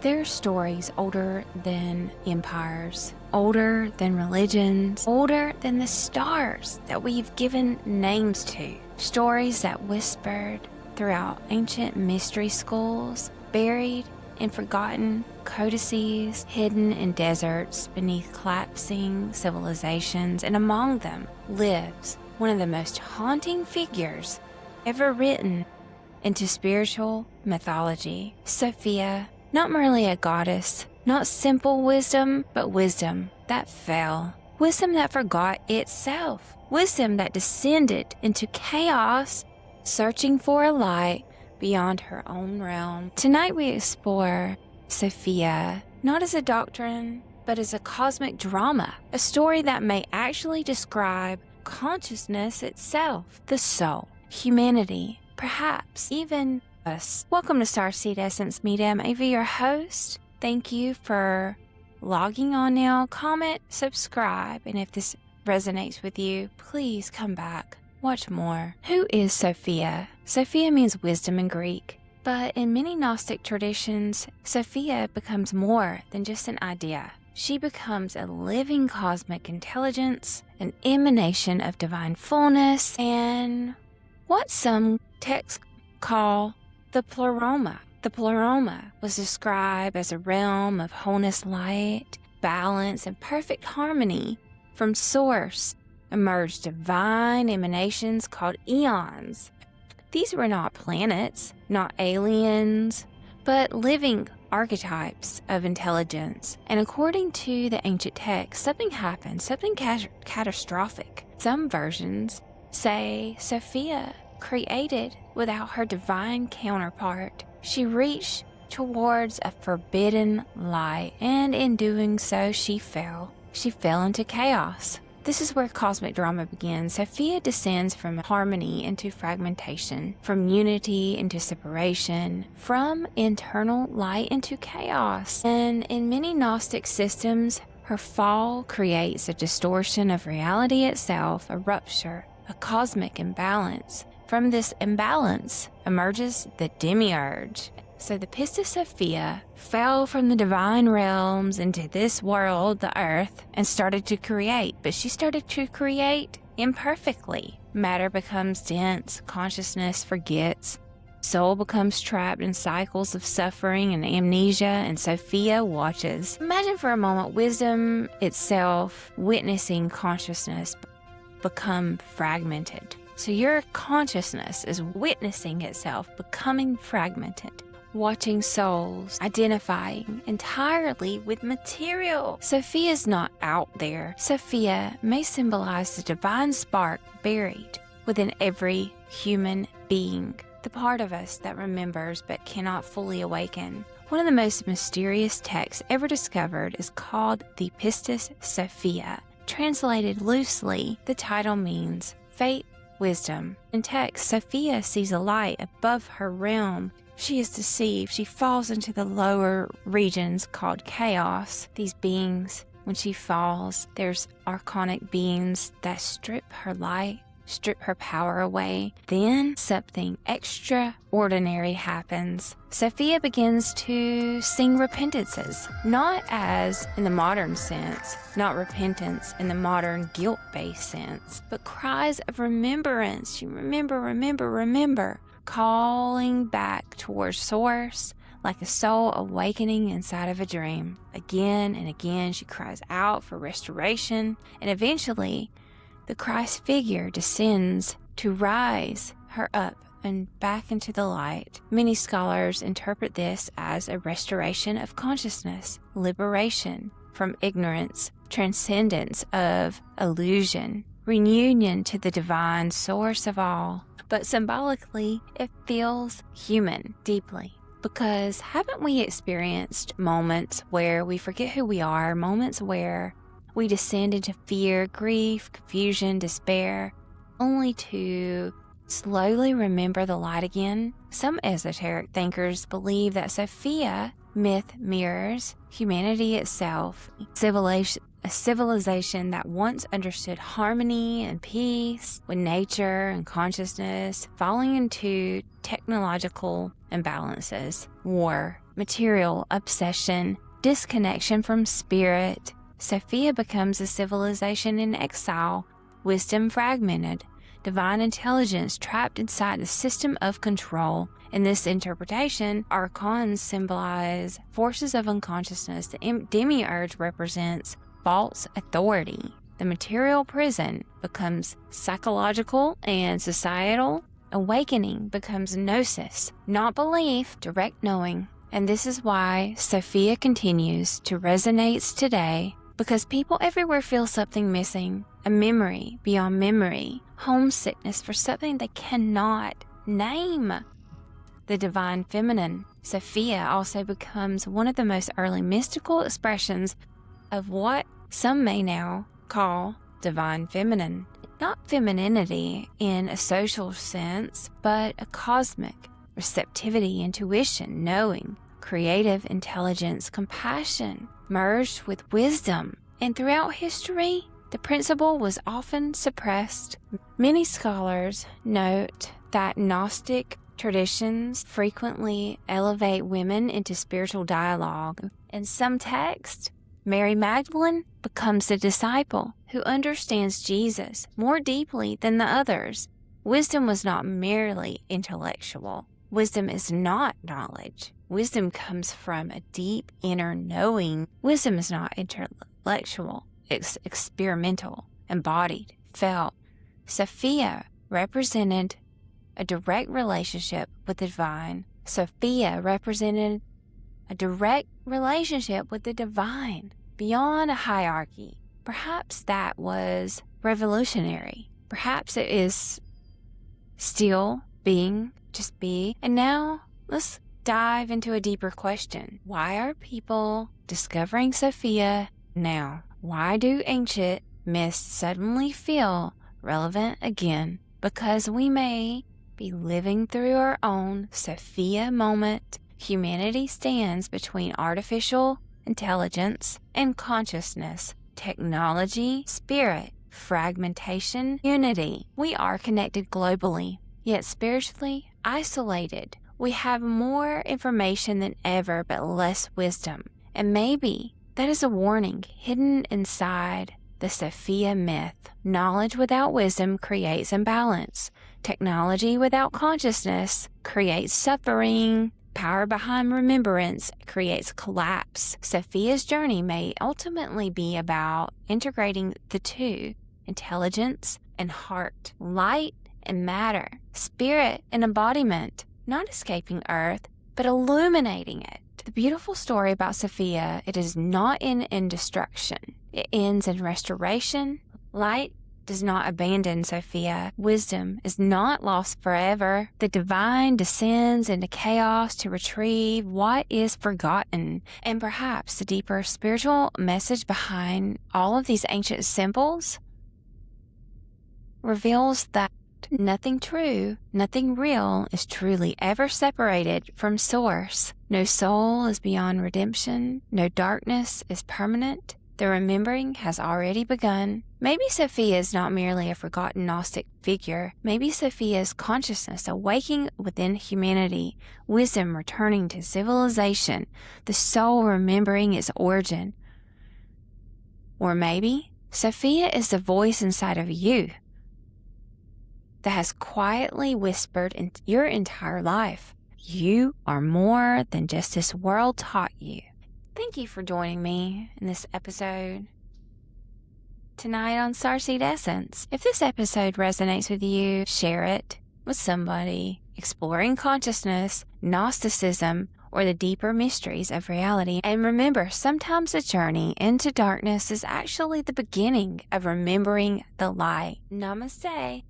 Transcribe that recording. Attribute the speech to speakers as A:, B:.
A: There are stories older than empires, older than religions, older than the stars that we've given names to. Stories that whispered throughout ancient mystery schools, buried in forgotten codices, hidden in deserts beneath collapsing civilizations, and among them lives one of the most haunting figures ever written into spiritual mythology, Sophia. Not merely a goddess, not simple wisdom, but wisdom that fell. Wisdom that forgot itself. Wisdom that descended into chaos, searching for a light beyond her own realm. Tonight we explore Sophia, not as a doctrine, but as a cosmic drama. A story that may actually describe consciousness itself, the soul, humanity, perhaps even us. Welcome to Starseed Essence Media. I'm Ava, your host. Thank you for logging on now. Comment, subscribe, and if this resonates with you, please come back. Watch more. Who is Sophia? Sophia means wisdom in Greek, but in many Gnostic traditions, Sophia becomes more than just an idea. She becomes a living cosmic intelligence, an emanation of divine fullness, and what some texts call the Pleroma. The Pleroma was described as a realm of wholeness, light, balance, and perfect harmony. From source emerged divine emanations called eons. These were not planets, not aliens, but living archetypes of intelligence. And according to the ancient texts, something happened, something catastrophic. Some versions say Sophia created without her divine counterpart. She reached towards a forbidden light, and in doing so, she fell. She fell into chaos. This is where cosmic drama begins. Sophia descends from harmony into fragmentation, from unity into separation, from internal light into chaos. And in many Gnostic systems, her fall creates a distortion of reality itself, a rupture, a cosmic imbalance. From this imbalance emerges the demiurge. So the pistis Sophia fell from the divine realms into this world, the earth, and started to create. But she started to create imperfectly. Matter becomes dense, consciousness forgets, soul becomes trapped in cycles of suffering and amnesia, and Sophia watches. Imagine for a moment wisdom itself witnessing consciousness become fragmented. So your consciousness is witnessing itself becoming fragmented, watching souls identifying entirely with material. Sophia is not out there. Sophia may symbolize the divine spark buried within every human being, the part of us that remembers but cannot fully awaken. One of the most mysterious texts ever discovered is called the Pistis Sophia. Translated loosely, the title means fate, wisdom. In text, Sophia sees a light above her realm. She is deceived. She falls into the lower regions called chaos. These beings, when she falls, there's archonic beings that strip her light, strip her power away. Then something extraordinary happens. Sophia begins to sing repentances, not as in the modern sense, not repentance in the modern guilt-based sense, but cries of remembrance. You remember, calling back towards source like a soul awakening inside of a dream. Again and again, she cries out for restoration, and eventually the Christ figure descends to rise her up and back into the light. Many scholars interpret this as a restoration of consciousness, liberation from ignorance, transcendence of illusion, reunion to the divine source of all. But symbolically, it feels human deeply. Because haven't we experienced moments where we forget who we are, moments where we descend into fear, grief, confusion, despair, only to slowly remember the light again? Some esoteric thinkers believe that Sophia myth mirrors humanity itself, a civilization that once understood harmony and peace with nature and consciousness, falling into technological imbalances, war, material obsession, disconnection from spirit. Sophia becomes a civilization in exile, wisdom fragmented, divine intelligence trapped inside the system of control. In this interpretation, archons symbolize forces of unconsciousness. The demiurge represents false authority. The material prison becomes psychological and societal. Awakening becomes gnosis, not belief, direct knowing. And this is why Sophia continues to resonate today, because people everywhere feel something missing, a memory beyond memory, homesickness for something they cannot name. The divine feminine, Sophia, also becomes one of the most early mystical expressions of what some may now call divine feminine. Not femininity in a social sense, but a cosmic receptivity, intuition, knowing, creative intelligence, compassion, merged with wisdom. And throughout history, the principle was often suppressed. Many scholars note that Gnostic traditions frequently elevate women into spiritual dialogue. In some texts, Mary Magdalene becomes the disciple who understands Jesus more deeply than the others. Wisdom was not merely intellectual. Wisdom is not knowledge. Wisdom comes from a deep inner knowing. Wisdom is not intellectual. It's experimental, embodied, felt. Sophia represented a direct relationship with the divine. Sophia represented a direct relationship with the divine, beyond a hierarchy. Perhaps that was revolutionary. Perhaps it is still being, just be. And now let's dive into a deeper question. Why are people discovering Sophia now? Why do ancient myths suddenly feel relevant again? Because we may be living through our own Sophia moment. Humanity stands between artificial intelligence and consciousness, technology, spirit, fragmentation, unity. We are connected globally, yet spiritually isolated. We have more information than ever, but less wisdom. And maybe that is a warning hidden inside the Sophia myth. Knowledge without wisdom creates imbalance. Technology without consciousness creates suffering. Power behind remembrance creates collapse. Sophia's journey may ultimately be about integrating the two, intelligence and heart, light and matter, spirit and embodiment, not escaping earth, but illuminating it. The beautiful story about Sophia, it is not in destruction. It ends in restoration. Light does not abandon Sophia. Wisdom is not lost forever. The divine descends into chaos to retrieve what is forgotten. And perhaps the deeper spiritual message behind all of these ancient symbols reveals that nothing true, nothing real is truly ever separated from source. No soul is beyond redemption. No darkness is permanent. The remembering has already begun. Maybe Sophia is not merely a forgotten Gnostic figure. Maybe Sophia's consciousness awaking within humanity, wisdom returning to civilization, the soul remembering its origin. Or maybe Sophia is the voice inside of you that has quietly whispered in your entire life. You are more than just this world taught you. Thank you for joining me in this episode tonight on Starseed Essence. If this episode resonates with you, share it with somebody exploring consciousness, Gnosticism, or the deeper mysteries of reality. And remember, sometimes the journey into darkness is actually the beginning of remembering the light. Namaste.